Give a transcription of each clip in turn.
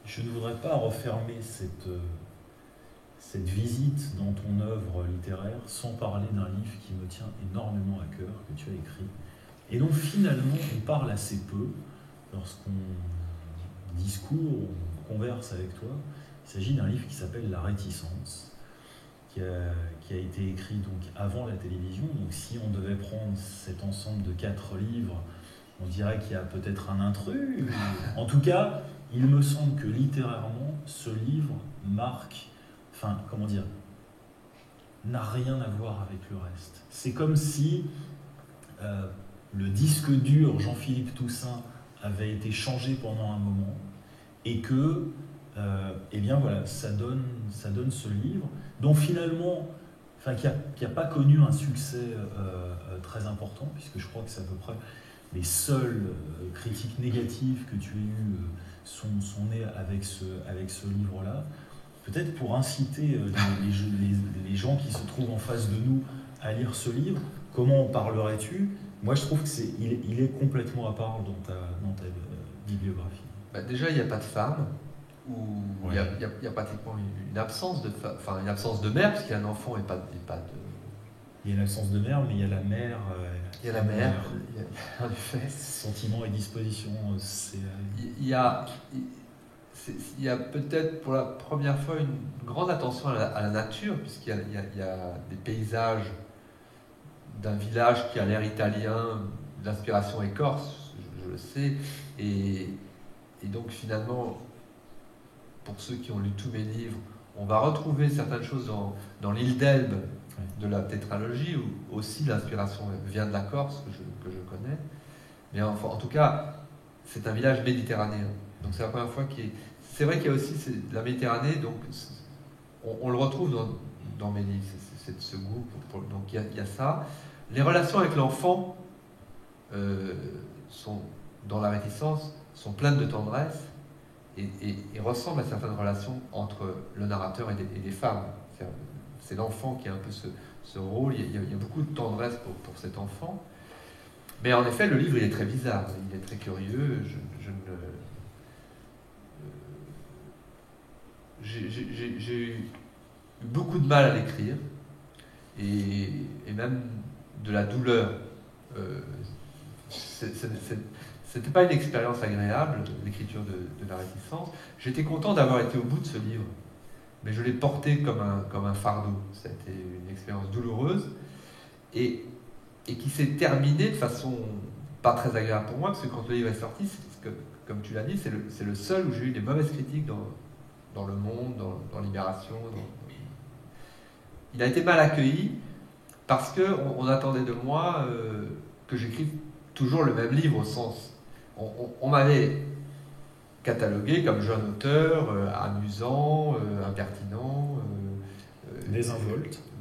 je ne voudrais pas refermer cette visite dans ton œuvre littéraire sans parler d'un livre qui me tient énormément à cœur, que tu as écrit, et dont finalement on parle assez peu lorsqu'on discours, on converse avec toi. Il s'agit d'un livre qui s'appelle La Réticence, qui a été écrit donc avant la télévision. Donc si on devait prendre cet ensemble de 4 livres, on dirait qu'il y a peut-être un intrus. En tout cas, il me semble que littérairement, ce livre marque, enfin, comment dire, n'a rien à voir avec le reste. C'est comme si le disque dur Jean-Philippe Toussaint avait été changé pendant un moment et que, eh bien voilà, ça donne ce livre dont finalement, enfin, qui n'a pas connu un succès très important, puisque je crois que c'est à peu près les seules critiques négatives que tu as eues sont nées avec ce livre-là. Peut-être pour inciter les gens qui se trouvent en face de nous à lire ce livre, comment en parlerais-tu? Moi, je trouve qu'il est complètement à part dans ta bibliographie. Bah déjà, il n'y a pas de femme, ou il Ouais. y a pratiquement une absence de enfin une absence de mère, puisqu'il y a un enfant et pas de. Il y a une absence de mère, mais il y a la mère. Il y a la mère, en effet. Sentiments et dispositions, c'est. Il y a peut-être pour la première fois une grande attention à la nature, puisqu'il y a des paysages d'un village qui a l'air italien, d'inspiration écorce, je le sais, et donc finalement, pour ceux qui ont lu tous mes livres, on va retrouver certaines choses dans l'île d'Elbe de la tétralogie, où aussi l'inspiration vient de la Corse, que je connais. Mais enfin, en tout cas, c'est un village méditerranéen. Donc c'est la première fois qu'il y a... C'est vrai qu'il y a aussi la Méditerranée, donc on le retrouve dans mes livres, c'est ce goût. Donc il y a ça. Les relations avec l'enfant sont, dans La Réticence, sont pleines de tendresse et ressemblent à certaines relations entre le narrateur et les femmes. C'est l'enfant qui a un peu ce rôle. Il y a beaucoup de tendresse pour cet enfant. Mais en effet, le livre, il est très bizarre, il est très curieux. J'ai eu beaucoup de mal à l'écrire, et même de la douleur. C'était pas une expérience agréable, l'écriture de La Réticence. J'étais content d'avoir été au bout de ce livre, mais je l'ai porté comme un fardeau. Ça a été une expérience douloureuse, et qui s'est terminée de façon pas très agréable pour moi, parce que quand le livre est sorti, comme tu l'as dit, c'est le seul où j'ai eu des mauvaises critiques dans Le Monde, dans Libération. Il a été mal accueilli parce qu'on attendait de moi que j'écrive toujours le même livre, au sens... On m'avait catalogué comme jeune auteur, amusant, impertinent,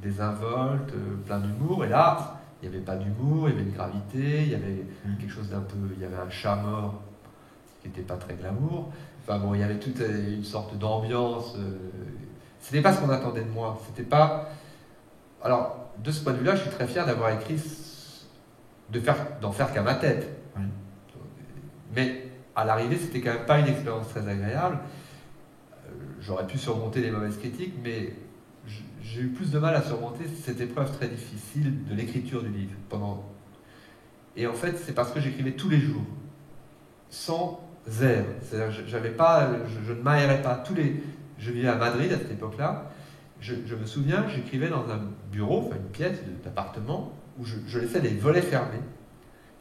désinvolte, plein d'humour, et là, il n'y avait pas d'humour, il y avait une gravité, il y avait quelque chose d'un peu... Il y avait un chat mort qui n'était pas très glamour. Enfin bon, il y avait toute une sorte d'ambiance. C'était pas ce qu'on attendait de moi. C'était pas... Alors, de ce point de vue-là, je suis très fier d'avoir écrit, d'en faire qu'à ma tête. Oui. Mais à l'arrivée, c'était quand même pas une expérience très agréable. J'aurais pu surmonter les mauvaises critiques, mais j'ai eu plus de mal à surmonter cette épreuve très difficile de l'écriture du livre. Et en fait, c'est parce que j'écrivais tous les jours, sans air. C'est-à-dire, je ne m'aérais pas. Je vivais à Madrid à cette époque-là. Je me souviens, j'écrivais dans un bureau, enfin une pièce d'appartement, où je laissais les volets fermés.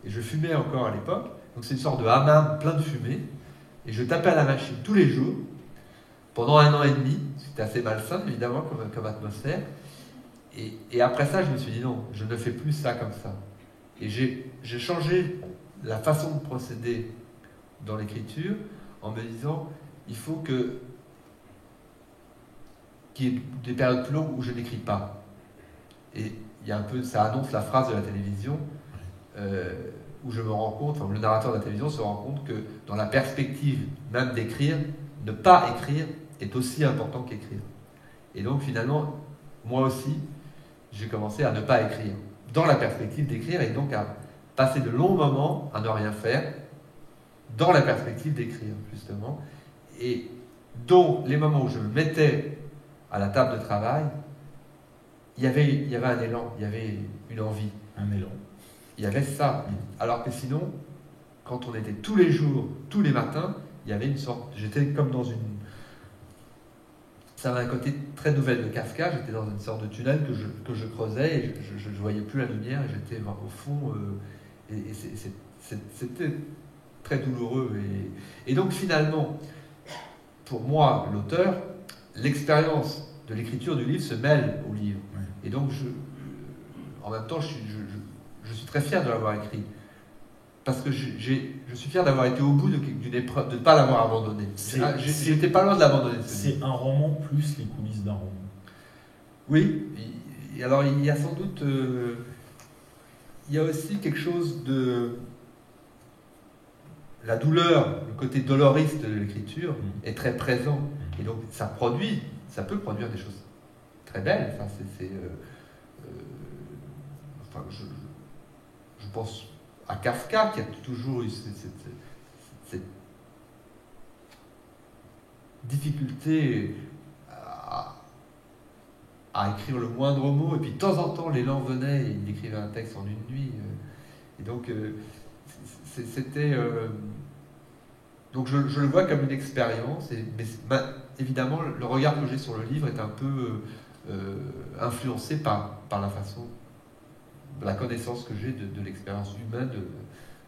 Et je fumais encore à l'époque. Donc c'est une sorte de hammam plein de fumée. Et je tapais à la machine tous les jours, pendant 1 an et demi. C'était assez malsain, évidemment, comme atmosphère. Et après ça, je me suis dit non, je ne fais plus ça comme ça. Et j'ai changé la façon de procéder dans l'écriture en me disant, il faut qu'il y ait des périodes plus longues où je n'écris pas. Et il y a un peu, ça annonce la phrase de la télévision, où je me rends compte, enfin, le narrateur de la télévision se rend compte que dans la perspective même d'écrire, ne pas écrire est aussi important qu'écrire. Et donc finalement, moi aussi, j'ai commencé à ne pas écrire, dans la perspective d'écrire, et donc à passer de longs moments à ne rien faire, dans la perspective d'écrire, justement. Et dont les moments où je me mettais à la table de travail, il y avait un élan, il y avait une envie. Un élan. Il y avait ça. Alors que sinon, quand on était tous les jours, tous les matins, il y avait une sorte... J'étais comme dans une... Ça avait un côté très nouvelle de Kafka, j'étais dans une sorte de tunnel que je creusais et je ne voyais plus la lumière et j'étais au fond... et c'était très douloureux. Et donc finalement, pour moi, l'auteur, l'expérience de l'écriture du livre se mêle au livre. Ouais. Et donc, en même temps, je suis très fier de l'avoir écrit. Parce que je suis fier d'avoir été au bout d'une épreuve, de ne pas l'avoir abandonné. J'étais pas loin de l'abandonner. C'est un roman plus les coulisses d'un roman. Oui. Et alors, il y a sans doute... il y a aussi quelque chose de... La douleur, le côté doloriste de l'écriture est très présent. Et donc, ça peut produire des choses très belles. Enfin, enfin, je pense à Kafka, qui a toujours eu cette difficulté à écrire le moindre mot, et puis de temps en temps, l'élan venait et il écrivait un texte en une nuit. Et donc, c'était... donc je le vois comme une expérience, mais évidemment, le regard que j'ai sur le livre est un peu influencé par la façon, la connaissance que j'ai de l'expérience humaine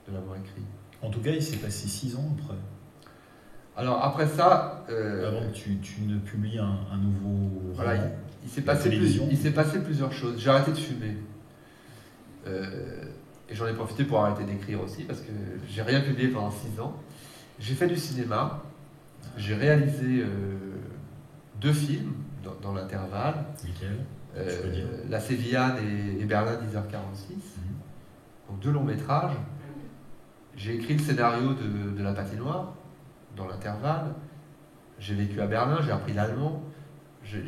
de l'avoir écrit. En tout cas, il s'est passé 6 ans après. Alors après ça... avant que tu ne publies un nouveau voilà, roman. Il s'est passé plusieurs choses. J'ai arrêté de fumer. Et j'en ai profité pour arrêter d'écrire aussi, parce que j'ai rien publié pendant 6 ans. J'ai fait du cinéma. J'ai réalisé 2 films dans l'intervalle. Lesquels La Sévillane et Berlin 10h46. Donc 2 longs métrages. J'ai écrit le scénario de La Patinoire dans l'intervalle. J'ai vécu à Berlin, j'ai appris l'allemand. J'ai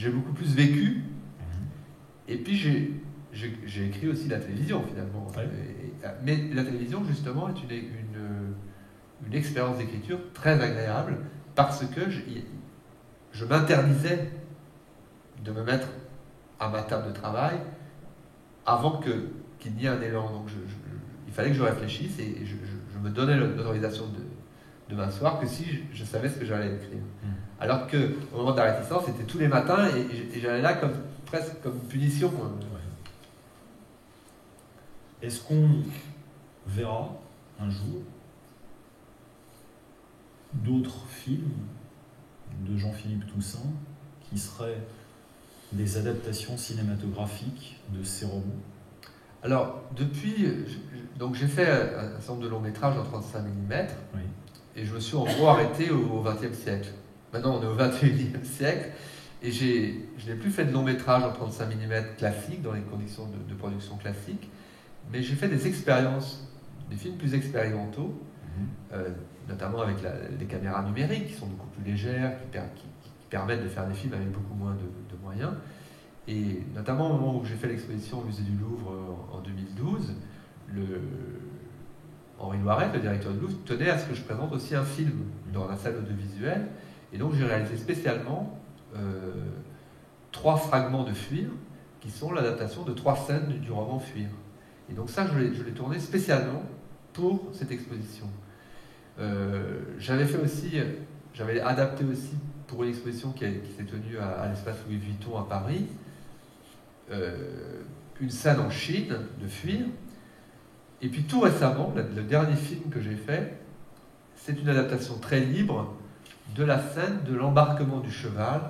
beaucoup plus vécu. Et puis j'ai écrit aussi la télévision finalement. Ouais. Mais la télévision justement est une expérience d'écriture très agréable parce que je m'interdisais de me mettre à ma table de travail avant qu'il n'y ait un élan. Donc il fallait que je réfléchisse et je me donnais l'autorisation de m'asseoir que si je savais ce que j'allais écrire. Alors qu'au moment de la réticence, c'était tous les matins et j'allais là presque comme une punition. Ouais. Est-ce qu'on verra un jour d'autres films de Jean-Philippe Toussaint qui seraient des adaptations cinématographiques de ses romans? Alors, donc j'ai fait un certain nombre de longs métrages en 35 mm Oui. et je me suis en gros arrêté au XXe siècle. Maintenant, on est au XXIe siècle et je n'ai plus fait de long métrage en 35 mm classiques, dans les conditions de production classiques, mais j'ai fait des expériences, des films plus expérimentaux, notamment avec les caméras numériques qui sont beaucoup plus légères, qui permettent de faire des films avec beaucoup moins de moyens. Et notamment au moment où j'ai fait l'exposition au musée du Louvre en 2012, Henri Loiret, le directeur du Louvre, tenait à ce que je présente aussi un film dans la salle audiovisuelle. Et donc j'ai réalisé spécialement 3 fragments de Fuir, qui sont l'adaptation de 3 scènes du roman Fuir. Et donc ça, je l'ai tourné spécialement pour cette exposition. J'avais adapté aussi pour une exposition qui s'est tenue à l'espace Louis Vuitton à Paris, une scène en Chine de Fuir. Et puis tout récemment, le dernier film que j'ai fait, c'est une adaptation très libre de la scène de l'embarquement du cheval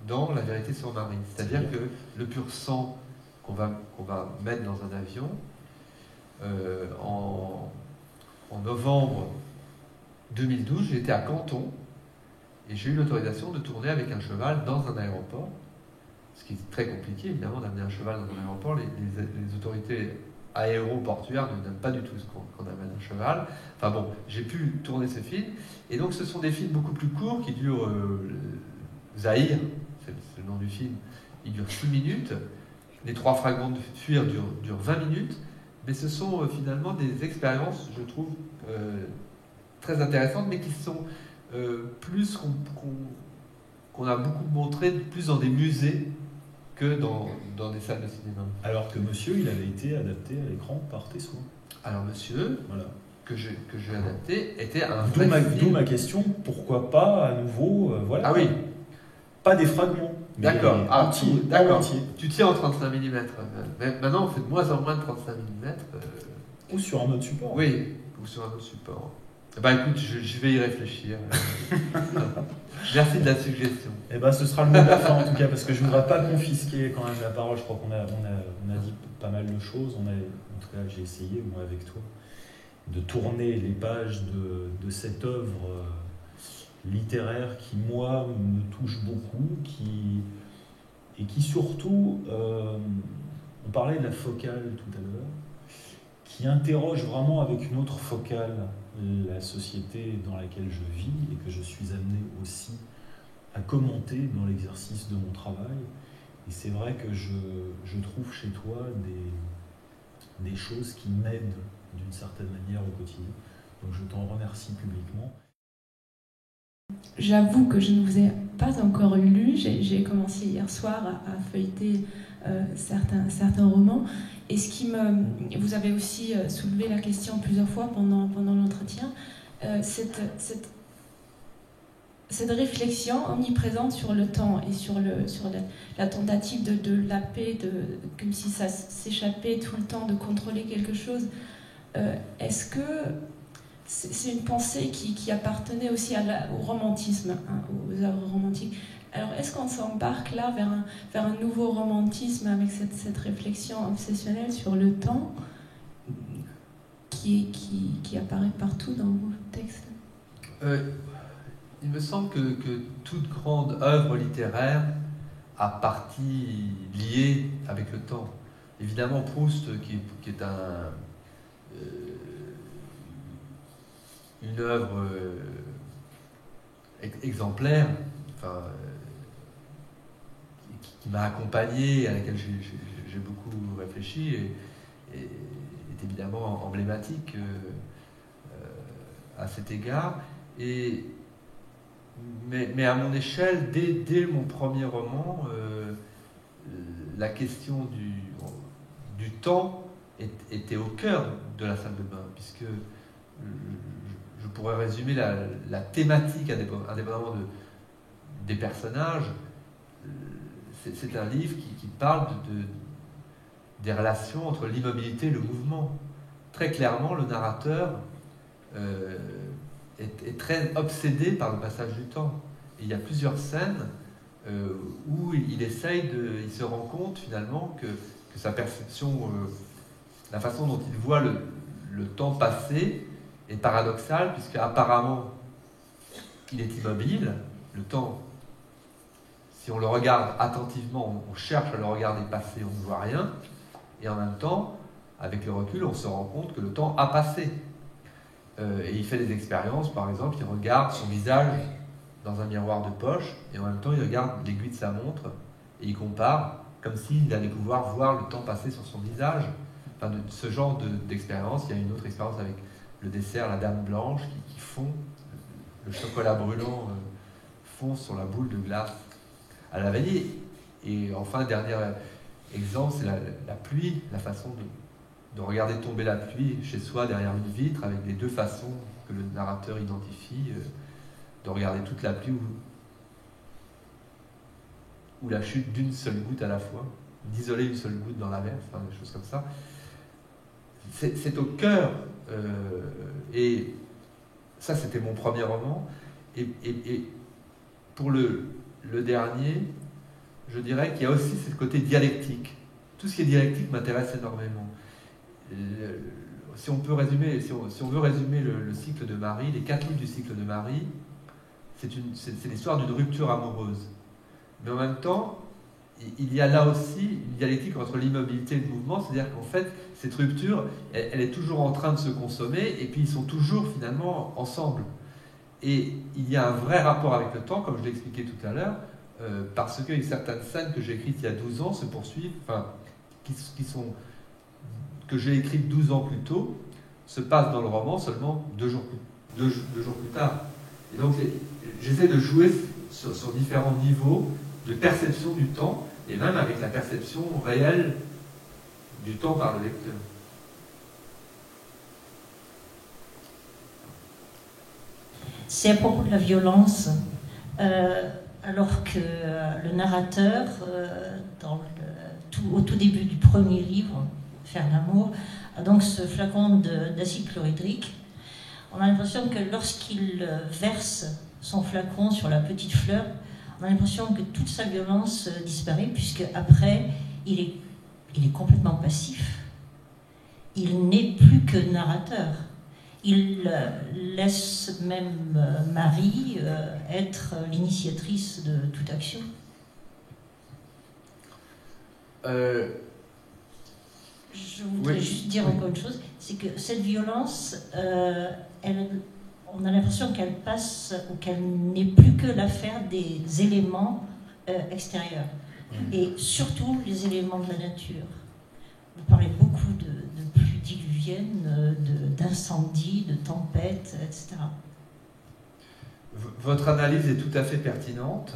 dans La Vérité sur Marie. C'est-à-dire que le pur sang qu'on va mettre dans un avion, en novembre 2012, j'étais à Canton et j'ai eu l'autorisation de tourner avec un cheval dans un aéroport, ce qui est très compliqué évidemment d'amener un cheval dans un aéroport. Les autorités aéroportuaires n'aiment pas du tout ce qu'on amène un cheval. Enfin bon, j'ai pu tourner ce film et donc ce sont des films beaucoup plus courts qui durent Zahir, c'est le nom du film, il dure 6 minutes. Les 3 fragments de Fuir durent 20 minutes, mais ce sont finalement des expériences, je trouve, très intéressantes, mais qui sont plus qu'on a beaucoup montré plus dans des musées que dans des salles de cinéma. Alors que Monsieur, il avait été adapté à l'écran par Tessot. Alors Monsieur, voilà, que j'ai adapté, était un vrai film. D'où ma question, pourquoi pas à nouveau, voilà. Ah oui. Pas des fragments. D'accord. D'accord. Tu tiens en 35 mm. Mais maintenant, on fait de moins en moins de 35 mm. Ou sur un autre support. Oui, ou sur un autre support. Bah écoute, je vais y réfléchir. Merci de la suggestion. Eh ben, ce sera le mot de la fin en tout cas, parce que je ne voudrais pas confisquer quand même la parole. Je crois qu'on a dit pas mal de choses. En tout cas, j'ai essayé, moi avec toi, de tourner les pages de cette œuvre littéraire qui, moi, me touche beaucoup, et qui surtout, on parlait de la focale tout à l'heure, qui interroge vraiment avec une autre focale la société dans laquelle je vis et que je suis amené aussi à commenter dans l'exercice de mon travail. Et c'est vrai que je trouve chez toi des choses qui m'aident d'une certaine manière au quotidien. Donc je t'en remercie publiquement. J'avoue que je ne vous ai pas encore lu. J'ai commencé hier soir à feuilleter certains romans. Et vous avez aussi soulevé la question plusieurs fois pendant l'entretien, cette réflexion omniprésente sur le temps et sur la tentative de la paix, comme si ça s'échappait tout le temps de contrôler quelque chose. Est-ce que c'est une pensée qui appartenait aussi au romantisme, hein, aux œuvres romantiques? Alors, est-ce qu'on s'embarque là vers un nouveau romantisme avec cette réflexion obsessionnelle sur le temps qui apparaît partout dans vos textes? Il me semble que toute grande œuvre littéraire a partie liée avec le temps. Évidemment, Proust, qui est une œuvre exemplaire, enfin, qui m'a accompagné, à laquelle j'ai beaucoup réfléchi, et est évidemment emblématique à cet égard. Mais à mon échelle, dès mon premier roman, la question du temps était au cœur de la salle de bain, puisque je pourrais résumer la thématique indépendamment des personnages. C'est un livre qui parle des relations entre l'immobilité et le mouvement. Très clairement, le narrateur est très obsédé par le passage du temps. Et il y a plusieurs scènes où il se rend compte finalement que sa perception, la façon dont il voit le temps passer est paradoxale, puisque apparemment il est immobile. Le temps, si on le regarde attentivement, on cherche à le regarder passer, on ne voit rien. Et en même temps, avec le recul, on se rend compte que le temps a passé. Et il fait des expériences, par exemple, il regarde son visage dans un miroir de poche, et en même temps il regarde l'aiguille de sa montre, et il compare, comme s'il allait pouvoir voir le temps passer sur son visage. Enfin, de ce genre d'expérience. Il y a une autre expérience avec le dessert, la dame blanche, qui fond, le chocolat brûlant fond sur la boule de glace à la vanille. Et enfin, dernier exemple, c'est la pluie, la façon de regarder tomber la pluie chez soi derrière une vitre, avec les deux façons que le narrateur identifie, de regarder toute la pluie ou la chute d'une seule goutte à la fois, d'isoler une seule goutte dans la mer, enfin des choses comme ça. C'est au cœur, et ça c'était mon premier roman, et pour le dernier, je dirais qu'il y a aussi ce côté dialectique. Tout ce qui est dialectique m'intéresse énormément. Si on veut résumer le cycle de Marie, les 4 livres du cycle de Marie, c'est l'histoire d'une rupture amoureuse. Mais en même temps, il y a là aussi une dialectique entre l'immobilité et le mouvement, c'est-à-dire qu'en fait, cette rupture, elle est toujours en train de se consommer, et puis ils sont toujours finalement ensemble. Et il y a un vrai rapport avec le temps, comme je l'ai expliqué tout à l'heure, parce que certaines scènes que j'ai écrites il y a 12 ans se poursuivent, enfin, que j'ai écrites 12 ans plus tôt, se passent dans le roman seulement 2 jours 2 jours plus tard. Et donc, j'essaie de jouer sur différents niveaux de perception du temps, et même avec la perception réelle du temps par le lecteur. C'est à propos de la violence, alors que le narrateur, au tout début du premier livre, Faire l'amour, a donc ce flacon d'acide chlorhydrique. On a l'impression que lorsqu'il verse son flacon sur la petite fleur, on a l'impression que toute sa violence disparaît, puisque après, il est complètement passif. Il n'est plus que narrateur. Il laisse même Marie être l'initiatrice de toute action. Je voudrais juste dire encore une chose, c'est que cette violence, on a l'impression qu'elle passe, ou qu'elle n'est plus que l'affaire des éléments extérieurs, et surtout les éléments de la nature. Vous parlez beaucoup de pluies diluviennes, d'incendies, de tempêtes, etc. Votre analyse est tout à fait pertinente.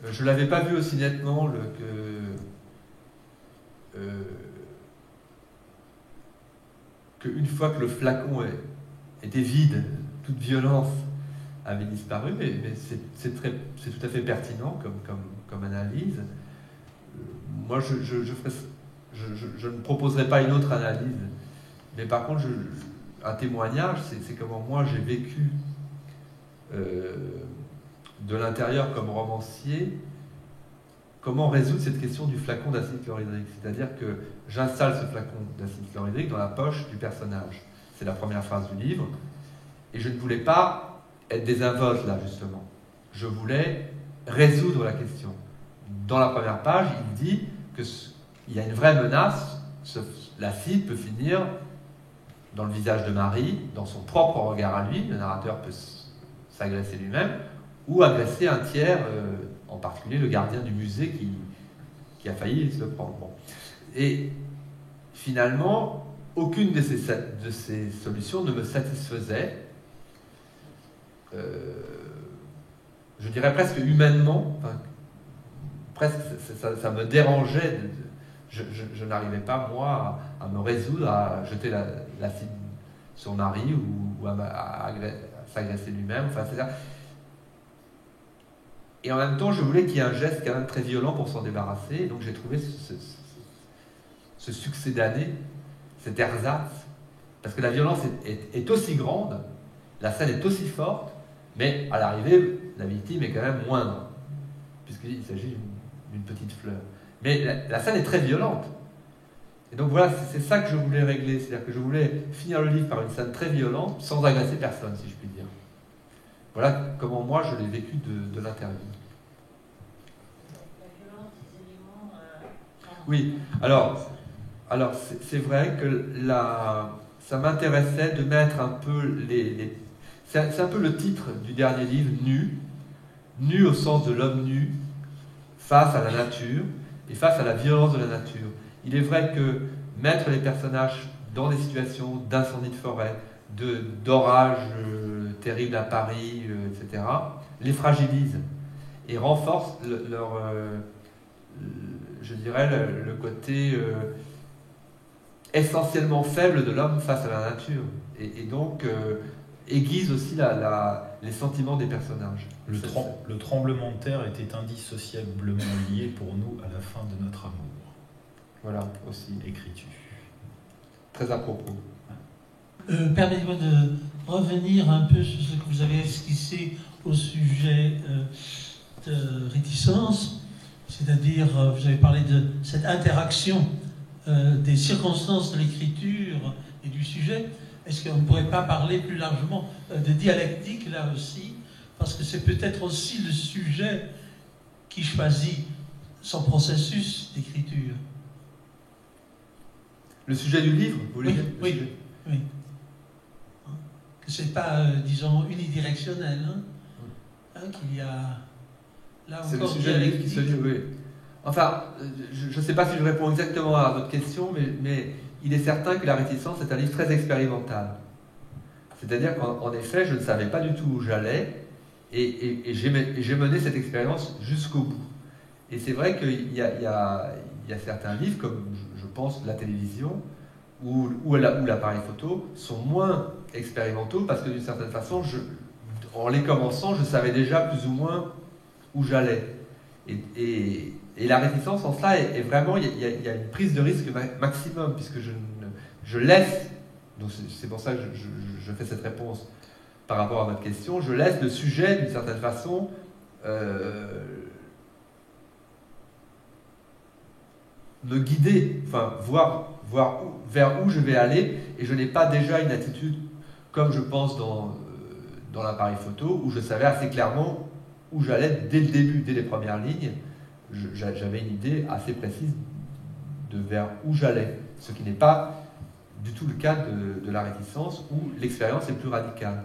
Je ne l'avais pas vu aussi nettement qu'une fois que le flacon était vide, toute violence avait disparu, mais c'est tout à fait pertinent comme analyse. Moi, je ne proposerai pas une autre analyse, mais par contre, un témoignage, c'est comment moi j'ai vécu de l'intérieur comme romancier, comment résoudre cette question du flacon d'acide chlorhydrique. C'est-à-dire que j'installe ce flacon d'acide chlorhydrique dans la poche du personnage. C'est la première phrase du livre. Et je ne voulais pas être désinvolte là, justement. Je voulais résoudre la question. Dans la première page, il dit qu'il y a une vraie menace. L'acide peut finir dans le visage de Marie, dans son propre regard à lui. Le narrateur peut s'agresser lui-même, ou agresser un tiers, en particulier le gardien du musée qui a failli se le prendre. Bon. Et finalement, aucune de ces solutions ne me satisfaisait. Je dirais presque humainement, presque ça me dérangeait. Je n'arrivais pas, moi, à me résoudre à jeter l'acide sur Marie ou à s'agresser lui-même. Enfin, c'est ça. Et en même temps, je voulais qu'il y ait un geste quand même très violent pour s'en débarrasser. Et donc j'ai trouvé ce succès d'année, cet ersatz, parce que la violence est aussi grande, la scène est aussi forte, mais à l'arrivée, la victime est quand même moindre, puisqu'il s'agit d'une petite fleur. Mais la scène est très violente. Et donc voilà, c'est ça que je voulais régler. C'est-à-dire que je voulais finir le livre par une scène très violente, sans agresser personne, si je puis dire. Voilà comment moi je l'ai vécu de l'intérieur. Oui, alors c'est vrai que ça m'intéressait de mettre un peu c'est un peu le titre du dernier livre, Nu au sens de l'homme nu, face à la nature et face à la violence de la nature. Il est vrai que mettre les personnages dans des situations d'incendie de forêt, d'orages terribles à Paris, etc., les fragilise et renforce je dirais, le côté essentiellement faible de l'homme face à la nature. Et donc, aiguise aussi les sentiments des personnages. Le tremblement de terre était indissociablement lié pour nous à la fin de notre amour. Voilà, aussi. Écris-tu. Très à propos. Permettez-moi de revenir un peu sur ce que vous avez esquissé au sujet de réticence. C'est-à-dire, vous avez parlé de cette interaction des circonstances de l'écriture et du sujet. Est-ce qu'on ne pourrait pas parler plus largement de dialectique, là aussi? Parce que c'est peut-être aussi le sujet qui choisit son processus d'écriture. Le sujet du livre, vous voulez dire? Oui. Que c'est pas, disons, unidirectionnel. Qu'il y a... Là c'est encore, le sujet du livre qui se dit, oui. Enfin, je ne sais pas si je réponds exactement à votre question, mais il est certain que La Réticence est un livre très expérimental. C'est-à-dire qu'en effet, je ne savais pas du tout où j'allais, et j'ai mené cette expérience jusqu'au bout. Et c'est vrai qu'il y a certains livres, comme je pense la télévision ou l'appareil photo, sont moins expérimentaux parce que d'une certaine façon, en les commençant, je savais déjà plus ou moins où j'allais. Et la réticence en cela est vraiment, il y a une prise de risque maximum, puisque je laisse, donc c'est pour ça que je fais cette réponse par rapport à votre question, je laisse le sujet d'une certaine façon me guider, enfin voir vers où je vais aller, et je n'ai pas déjà une attitude comme je pense dans l'appareil photo, où je savais assez clairement où j'allais dès le début, dès les premières lignes. J'avais une idée assez précise de vers où j'allais, ce qui n'est pas du tout le cas de la réticence, où l'expérience est plus radicale.